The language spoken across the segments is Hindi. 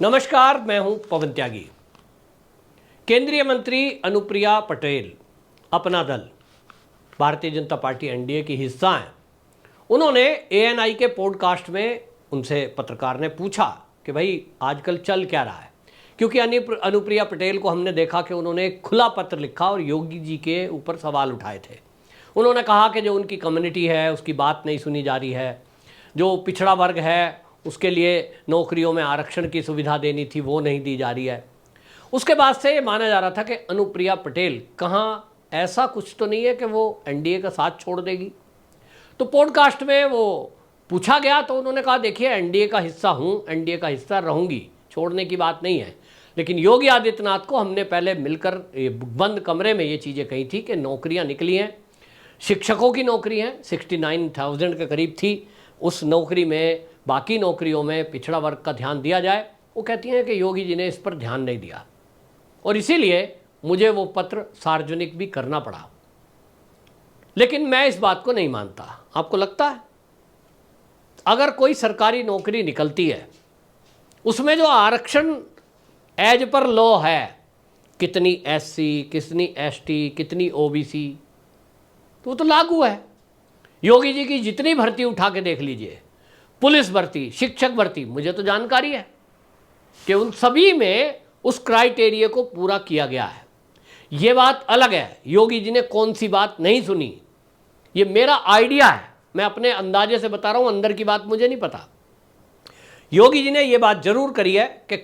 नमस्कार, मैं हूं पवन त्यागी। केंद्रीय मंत्री अनुप्रिया पटेल अपना दल भारतीय जनता पार्टी एनडीए की हिस्सा हैं। उन्होंने एएनआई के पॉडकास्ट में उनसे पत्रकार ने पूछा कि भाई आजकल चल क्या रहा है, क्योंकि अनुप्रिया पटेल को हमने देखा कि उन्होंने एक खुला पत्र लिखा और योगी जी के ऊपर सवाल उठाए थे। उन्होंने कहा कि जो उनकी कम्युनिटी है उसकी बात नहीं सुनी जा रही है, जो पिछड़ा वर्ग है उसके लिए नौकरियों में आरक्षण की सुविधा देनी थी वो नहीं दी जा रही है। उसके बाद से ये माना जा रहा था कि अनुप्रिया पटेल कहाँ ऐसा कुछ तो नहीं है कि वो एनडीए का साथ छोड़ देगी। तो पॉडकास्ट में वो पूछा गया तो उन्होंने कहा देखिए एनडीए का हिस्सा हूँ, एनडीए का हिस्सा रहूँगी, छोड़ने की बात नहीं है। लेकिन योगी आदित्यनाथ को हमने पहले मिलकर बंद कमरे में ये चीज़ें कही थी कि नौकरियाँ निकली हैं, शिक्षकों की नौकरी हैं 69,000 के करीब थी, उस नौकरी में बाकी नौकरियों में पिछड़ा वर्ग का ध्यान दिया जाए। वो कहती हैं कि योगी जी ने इस पर ध्यान नहीं दिया और इसीलिए मुझे वो पत्र सार्वजनिक भी करना पड़ा। लेकिन मैं इस बात को नहीं मानता। आपको लगता है अगर कोई सरकारी नौकरी निकलती है उसमें जो आरक्षण एज पर लॉ है, कितनी एससी, कितनी एसटी, कितनी ओबीसी, तो लागू है। योगी जी की जितनी भर्ती उठा के देख लीजिए, पुलिस भर्ती, शिक्षक भर्ती, मुझे तो जानकारी है कि उन सभी में उस क्राइटेरिया को पूरा किया गया है। ये बात अलग है योगी जी ने कौन सी बात नहीं सुनी, ये मेरा आइडिया है, मैं अपने अंदाजे से बता रहा हूं, अंदर की बात मुझे नहीं पता। योगी जी ने ये बात जरूर करी है कि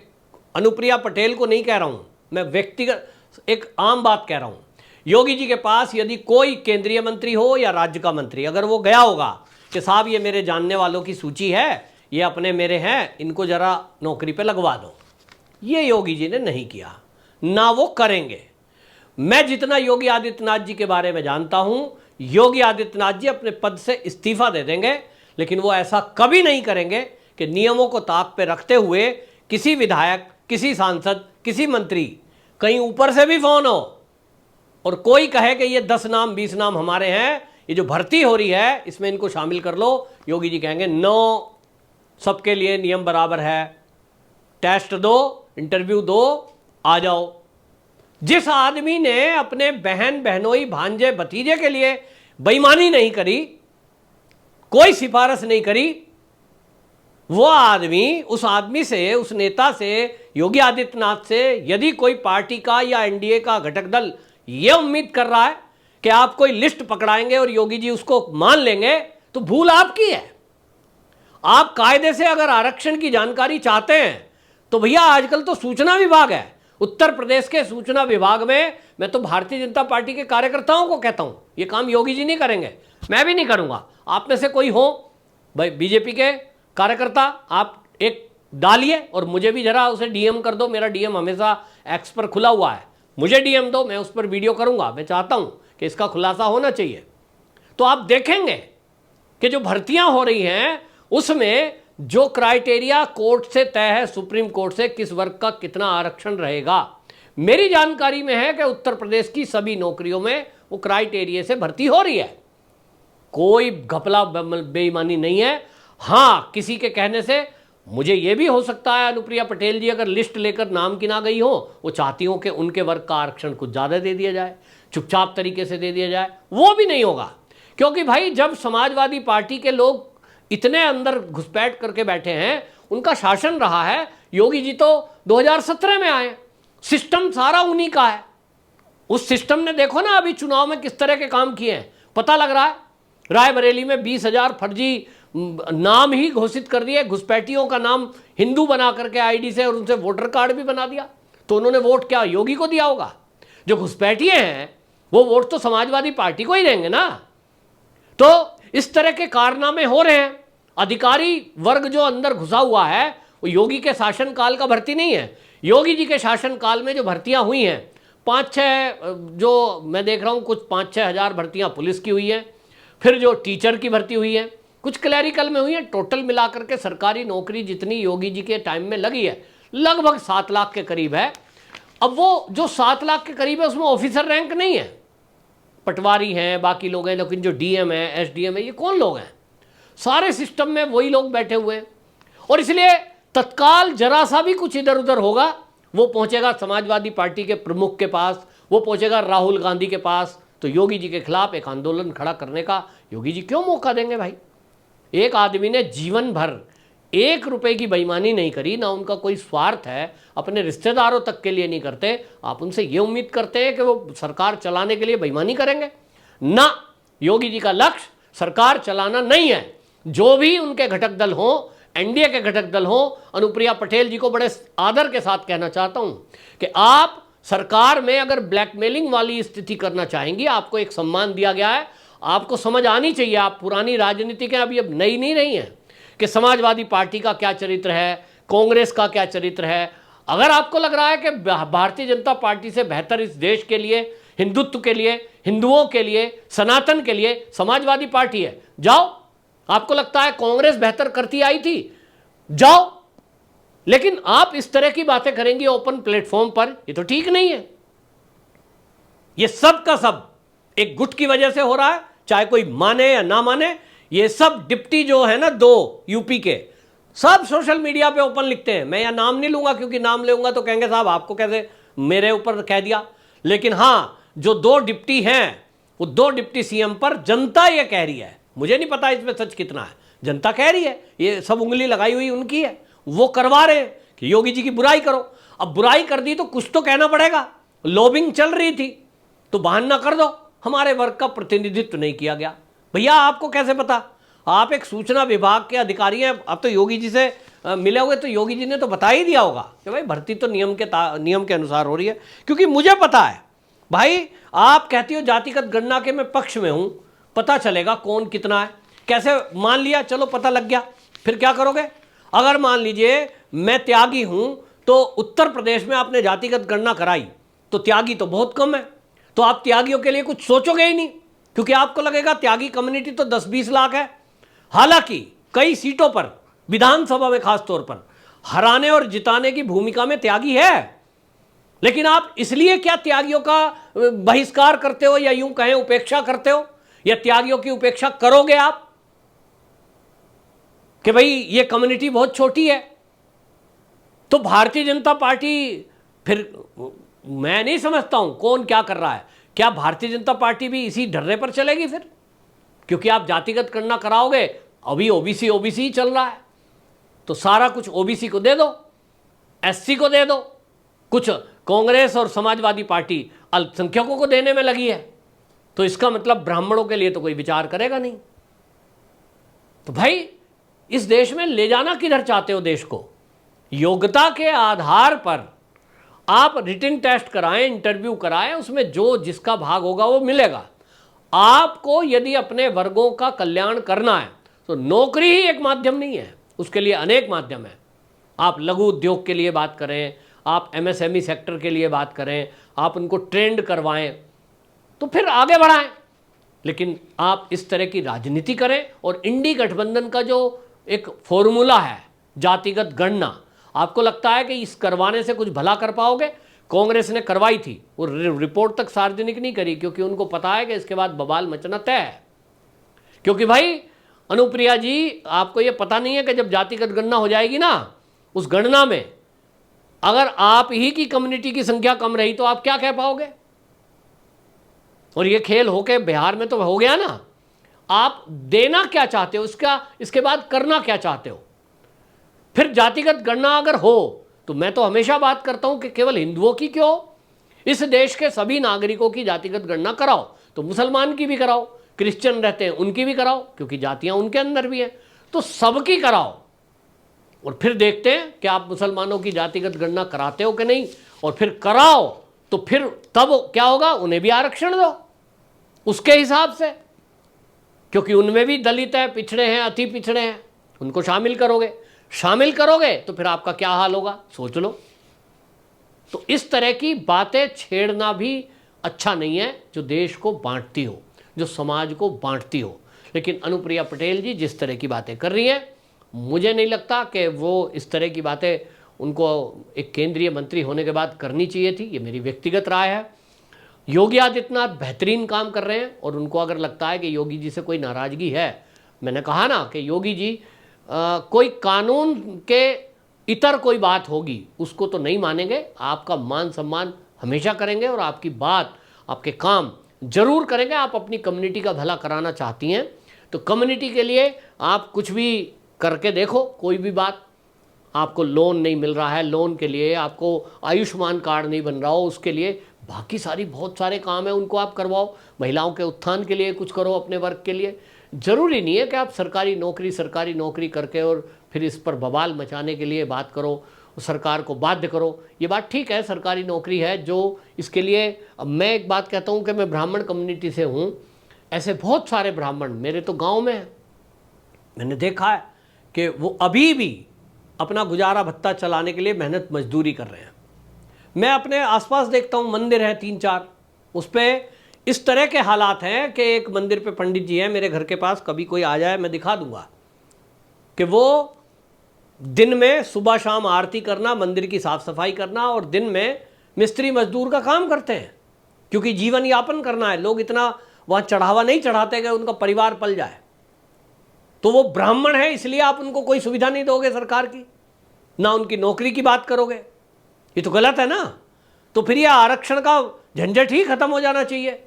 अनुप्रिया पटेल को नहीं कह रहा हूं, मैं व्यक्तिगत एक आम बात कह रहा हूं। योगी जी के पास यदि कोई केंद्रीय मंत्री हो या राज्य का मंत्री, अगर वो गया होगा कि साहब ये मेरे जानने वालों की सूची है, ये अपने मेरे हैं, इनको जरा नौकरी पे लगवा दो, ये योगी जी ने नहीं किया, ना वो करेंगे। मैं जितना योगी आदित्यनाथ जी के बारे में जानता हूं, योगी आदित्यनाथ जी अपने पद से इस्तीफा दे देंगे, लेकिन वो ऐसा कभी नहीं करेंगे कि नियमों को ताक पे रखते हुए किसी विधायक, किसी सांसद, किसी मंत्री, कहीं ऊपर से भी फोन हो और कोई कहे कि ये 10 नाम 20 नाम हमारे हैं, ये जो भर्ती हो रही है इसमें इनको शामिल कर लो, योगी जी कहेंगे नो, सबके लिए नियम बराबर है, टेस्ट दो, इंटरव्यू दो, आ जाओ। जिस आदमी ने अपने बहन बहनोई भांजे भतीजे के लिए बेईमानी नहीं करी, कोई सिफारिश नहीं करी, वो आदमी, उस आदमी से, उस नेता से, योगी आदित्यनाथ से यदि कोई पार्टी का या एनडीए का घटक दल ये उम्मीद कर रहा है कि आप कोई लिस्ट पकड़ाएंगे और योगी जी उसको मान लेंगे, तो भूल आपकी है। आप कायदे से अगर आरक्षण की जानकारी चाहते हैं तो भैया आजकल तो सूचना विभाग है, उत्तर प्रदेश के सूचना विभाग में, मैं तो भारतीय जनता पार्टी के कार्यकर्ताओं को कहता हूं ये काम योगी जी नहीं करेंगे, मैं भी नहीं करूंगा। आप में से कोई हो भाई बीजेपी के कार्यकर्ता, आप एक डालिए और मुझे भी जरा उसे डीएम कर दो, मेरा डीएम हमेशा एक्स पर खुला हुआ है, मुझे डीएम दो, मैं उस पर वीडियो करूंगा। मैं चाहता हूं कि इसका खुलासा होना चाहिए। तो आप देखेंगे कि जो भर्तियां हो रही हैं उसमें जो क्राइटेरिया कोर्ट से तय है, सुप्रीम कोर्ट से, किस वर्ग का कितना आरक्षण रहेगा, मेरी जानकारी में है कि उत्तर प्रदेश की सभी नौकरियों में वो क्राइटेरिया से भर्ती हो रही है, कोई घपला बेईमानी नहीं है। हाँ, किसी के कहने से मुझे ये भी हो सकता है अनुप्रिया पटेल जी अगर लिस्ट लेकर नाम की ना गई हो, वो चाहती हो कि उनके वर्ग का आरक्षण कुछ ज़्यादा दे दिया जाए, चुपचाप तरीके से दे दिया जाए, वो भी नहीं होगा। क्योंकि भाई जब समाजवादी पार्टी के लोग इतने अंदर घुसपैठ करके बैठे हैं, उनका शासन रहा है, योगी जी तो 2017 में आए, सिस्टम सारा उन्हीं का है। उस सिस्टम ने देखो ना अभी चुनाव में किस तरह के काम किए हैं, पता लग रहा है। रायबरेली में 20,000 फर्जी नाम ही घोषित कर दिए, घुसपैठियों का नाम हिंदू बना करके आईडी से, और उनसे वोटर कार्ड भी बना दिया। तो उन्होंने वोट क्या योगी को दिया होगा? जो घुसपैठिए हैं वो वोट तो समाजवादी पार्टी को ही देंगे ना। तो इस तरह के कारनामे हो रहे हैं। अधिकारी वर्ग जो अंदर घुसा हुआ है वो योगी के शासनकाल का भर्ती नहीं है। योगी जी के शासनकाल में जो भर्तियां हुई हैं 5-6, जो मैं देख रहा हूं कुछ 5-6 हज़ार भर्तियां पुलिस की हुई हैं, फिर जो टीचर की भर्ती हुई है, कुछ क्लैरिकल में हुई है। टोटल मिलाकर के सरकारी नौकरी जितनी योगी जी के टाइम में लगी है लगभग 7 लाख के करीब है। अब वो जो 7 लाख के करीब है उसमें ऑफिसर रैंक नहीं है, पटवारी हैं, बाकी लोग हैं, लेकिन जो डीएम है, एसडीएम है, ये कौन लोग हैं? सारे सिस्टम में वही लोग बैठे हुए हैं। और इसलिए तत्काल जरा सा भी कुछ इधर उधर होगा, वो पहुंचेगा समाजवादी पार्टी के प्रमुख के पास, वो पहुंचेगा राहुल गांधी के पास। तो योगी जी के खिलाफ एक आंदोलन खड़ा करने का योगी जी क्यों मौका देंगे भाई? एक आदमी ने जीवन भर 1 रुपए की बेईमानी नहीं करी, ना उनका कोई स्वार्थ है, अपने रिश्तेदारों तक के लिए नहीं करते। आप उनसे ये उम्मीद करते हैं कि वो सरकार चलाने के लिए बेईमानी करेंगे? ना, योगी जी का लक्ष्य सरकार चलाना नहीं है। जो भी उनके घटक दल हों, एनडीए के घटक दल हों, अनुप्रिया पटेल जी को बड़े आदर के साथ कहना चाहता हूं कि आप सरकार में अगर ब्लैकमेलिंग वाली स्थिति करना चाहेंगी, आपको एक सम्मान दिया गया है, आपको समझ आनी चाहिए। आप पुरानी राजनीति के अभी अब नई नहीं रही हैं कि समाजवादी पार्टी का क्या चरित्र है, कांग्रेस का क्या चरित्र है। अगर आपको लग रहा है कि भारतीय जनता पार्टी से बेहतर इस देश के लिए, हिंदुत्व के लिए, हिंदुओं के लिए, सनातन के लिए समाजवादी पार्टी है, जाओ। आपको लगता है कांग्रेस बेहतर करती आई थी, जाओ। लेकिन आप इस तरह की बातें करेंगे ओपन प्लेटफॉर्म पर, ये तो ठीक नहीं है। ये सब का सब एक गुट की वजह से हो रहा है, चाहे कोई माने या ना माने। ये सब डिप्टी जो है ना 2 यूपी के, सब सोशल मीडिया पे ओपन लिखते हैं। मैं यहाँ नाम नहीं लूंगा क्योंकि नाम लूंगा तो कहेंगे साहब आपको कैसे मेरे ऊपर कह दिया। लेकिन हाँ, जो 2 डिप्टी हैं, वो 2 डिप्टी सीएम पर जनता ये कह रही है, मुझे नहीं पता इसमें सच कितना है, जनता कह रही है, ये सब उंगली लगाई हुई उनकी है, वो करवा रहे हैं कि योगी जी की बुराई करो। अब बुराई कर दी तो कुछ तो कहना पड़ेगा। लॉबिंग चल रही थी तो बहाना कर दो, हमारे वर्ग का प्रतिनिधित्व नहीं किया गया। भैया आपको कैसे पता? आप एक सूचना विभाग के अधिकारी हैं, आप तो योगी जी से मिले हुए, तो योगी जी ने तो बता ही दिया होगा कि भाई भर्ती तो नियम के अनुसार हो रही है। क्योंकि मुझे पता है भाई, आप कहती हो जातिगत गणना के मैं पक्ष में हूं, पता चलेगा कौन कितना है। कैसे मान लिया, चलो पता लग गया, फिर क्या करोगे? अगर मान लीजिए मैं त्यागी हूं तो उत्तर प्रदेश में आपने जातिगत गणना कराई तो त्यागी तो बहुत कम है, तो आप त्यागियों के लिए कुछ सोचोगे ही नहीं, क्योंकि आपको लगेगा त्यागी कम्युनिटी तो 10-20 लाख है। हालांकि कई सीटों पर, विधानसभा में खास तौर पर हराने और जिताने की भूमिका में त्यागी है। लेकिन आप इसलिए क्या त्यागियों का बहिष्कार करते हो, या यूं कहें उपेक्षा करते हो, या त्यागियों की उपेक्षा करोगे आप कि भाई ये कम्युनिटी बहुत छोटी है? तो भारतीय जनता पार्टी, फिर मैं नहीं समझता हूं कौन क्या कर रहा है। क्या भारतीय जनता पार्टी भी इसी ढर्रे पर चलेगी फिर? क्योंकि आप जातिगत गणना कराओगे, अभी ओबीसी ही चल रहा है, तो सारा कुछ ओबीसी को दे दो, एससी को दे दो, कुछ कांग्रेस और समाजवादी पार्टी अल्पसंख्यकों को देने में लगी है, तो इसका मतलब ब्राह्मणों के लिए तो कोई विचार करेगा नहीं। तो भाई इस देश में ले जाना किधर चाहते हो देश को? योग्यता के आधार पर आप रिटन टेस्ट कराएं, इंटरव्यू कराएं, उसमें जो जिसका भाग होगा वो मिलेगा। आपको यदि अपने वर्गों का कल्याण करना है तो नौकरी ही एक माध्यम नहीं है, उसके लिए अनेक माध्यम है। आप लघु उद्योग के लिए बात करें, आप एमएसएमई सेक्टर के लिए बात करें, आप उनको ट्रेंड करवाएं, तो फिर आगे बढ़ाएं। लेकिन आप इस तरह की राजनीति करें, और इंडी गठबंधन का जो एक फॉर्मूला है जातिगत गणना, आपको लगता है कि इस करवाने से कुछ भला कर पाओगे? कांग्रेस ने करवाई थी, वो रिपोर्ट तक सार्वजनिक नहीं करी, क्योंकि उनको पता है कि इसके बाद बवाल मचना तय है। क्योंकि भाई अनुप्रिया जी, आपको ये पता नहीं है कि जब जातिगत गणना हो जाएगी ना, उस गणना में अगर आप ही की कम्युनिटी की संख्या कम रही तो आप क्या कह पाओगे? और ये खेल होके बिहार में तो हो गया ना। आप देना क्या चाहते हो, इसके बाद करना क्या चाहते हो? फिर जातिगत गणना अगर हो तो मैं तो हमेशा बात करता हूं कि केवल हिंदुओं की क्यों, इस देश के सभी नागरिकों की जातिगत गणना कराओ। तो मुसलमान की भी कराओ, क्रिश्चियन रहते हैं उनकी भी कराओ, क्योंकि जातियां उनके अंदर भी हैं, तो सबकी कराओ। और फिर देखते हैं कि आप मुसलमानों की जातिगत गणना कराते हो कि नहीं, और फिर कराओ तो फिर तब क्या होगा, उन्हें भी आरक्षण दो उसके हिसाब से, क्योंकि उनमें भी दलित है, पिछड़े हैं, अति पिछड़े हैं, उनको शामिल करोगे तो फिर आपका क्या हाल होगा, सोच लो। तो इस तरह की बातें छेड़ना भी अच्छा नहीं है, जो देश को बांटती हो, जो समाज को बांटती हो। लेकिन अनुप्रिया पटेल जी जिस तरह की बातें कर रही हैं, मुझे नहीं लगता कि वो इस तरह की बातें उनको एक केंद्रीय मंत्री होने के बाद करनी चाहिए थी। ये मेरी व्यक्तिगत राय है। योगी आदित्यनाथ बेहतरीन काम कर रहे हैं, और उनको अगर लगता है कि योगी जी से कोई नाराज़गी है, मैंने कहा ना कि योगी जी कोई कानून के इतर कोई बात होगी उसको तो नहीं मानेंगे। आपका मान सम्मान हमेशा करेंगे और आपकी बात, आपके काम जरूर करेंगे। आप अपनी कम्युनिटी का भला कराना चाहती हैं तो कम्युनिटी के लिए आप कुछ भी करके देखो। कोई भी बात, आपको लोन नहीं मिल रहा है, लोन के लिए आपको आयुष्मान कार्ड नहीं बन रहा हो, उसके लिए बाकी बहुत सारे काम हैं, उनको आप करवाओ। महिलाओं के उत्थान के लिए कुछ करो अपने वर्ग के लिए। ज़रूरी नहीं है कि आप सरकारी नौकरी करके और फिर इस पर बवाल मचाने के लिए बात करो, सरकार को बाध्य करो। ये बात ठीक है, सरकारी नौकरी है जो इसके लिए। अब मैं एक बात कहता हूँ कि मैं ब्राह्मण कम्युनिटी से हूँ, ऐसे बहुत सारे ब्राह्मण मेरे तो गांव में हैं। मैंने देखा है कि वो अभी भी अपना गुजारा भत्ता चलाने के लिए मेहनत मजदूरी कर रहे हैं। मैं अपने आसपास देखता हूँ, मंदिर है 3-4, उस पर इस तरह के हालात हैं कि एक मंदिर पे पंडित जी हैं मेरे घर के पास, कभी कोई आ जाए मैं दिखा दूंगा कि वो दिन में सुबह शाम आरती करना, मंदिर की साफ सफाई करना और दिन में मिस्त्री मजदूर का काम करते हैं, क्योंकि जीवन यापन करना है। लोग इतना वहाँ चढ़ावा नहीं चढ़ाते कि उनका परिवार पल जाए। तो वो ब्राह्मण है इसलिए आप उनको कोई सुविधा नहीं दोगे सरकार की, ना उनकी नौकरी की बात करोगे, ये तो गलत है ना। तो फिर ये आरक्षण का झंझट ही खत्म हो जाना चाहिए।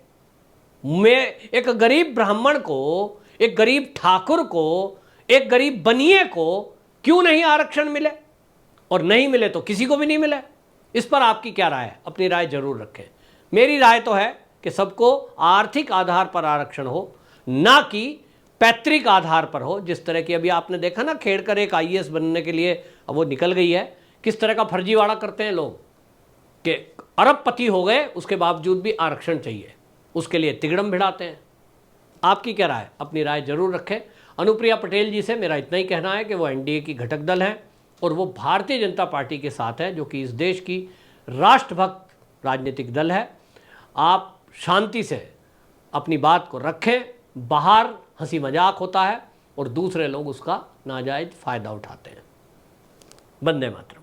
मैं एक गरीब ब्राह्मण को, एक गरीब ठाकुर को, एक गरीब बनिए को क्यों नहीं आरक्षण मिले, और नहीं मिले तो किसी को भी नहीं मिले। इस पर आपकी क्या राय है? अपनी राय जरूर रखें। मेरी राय तो है कि सबको आर्थिक आधार पर आरक्षण हो, ना कि पैतृक आधार पर हो। जिस तरह की अभी आपने देखा ना, खेड़कर एक आईएएस बनने के लिए अब वो निकल गई है, किस तरह का फर्जीवाड़ा करते हैं लोग कि अरबपति हो गए उसके बावजूद भी आरक्षण चाहिए, उसके लिए तिगड़म भिड़ाते हैं। आपकी क्या राय? अपनी राय जरूर रखें। अनुप्रिया पटेल जी से मेरा इतना ही कहना है कि वो एनडीए की घटक दल है और वो भारतीय जनता पार्टी के साथ है, जो कि इस देश की राष्ट्रभक्त राजनीतिक दल है। आप शांति से अपनी बात को रखें। बाहर हंसी मजाक होता है और दूसरे लोग उसका नाजायज फ़ायदा उठाते हैं। वंदे मातरम।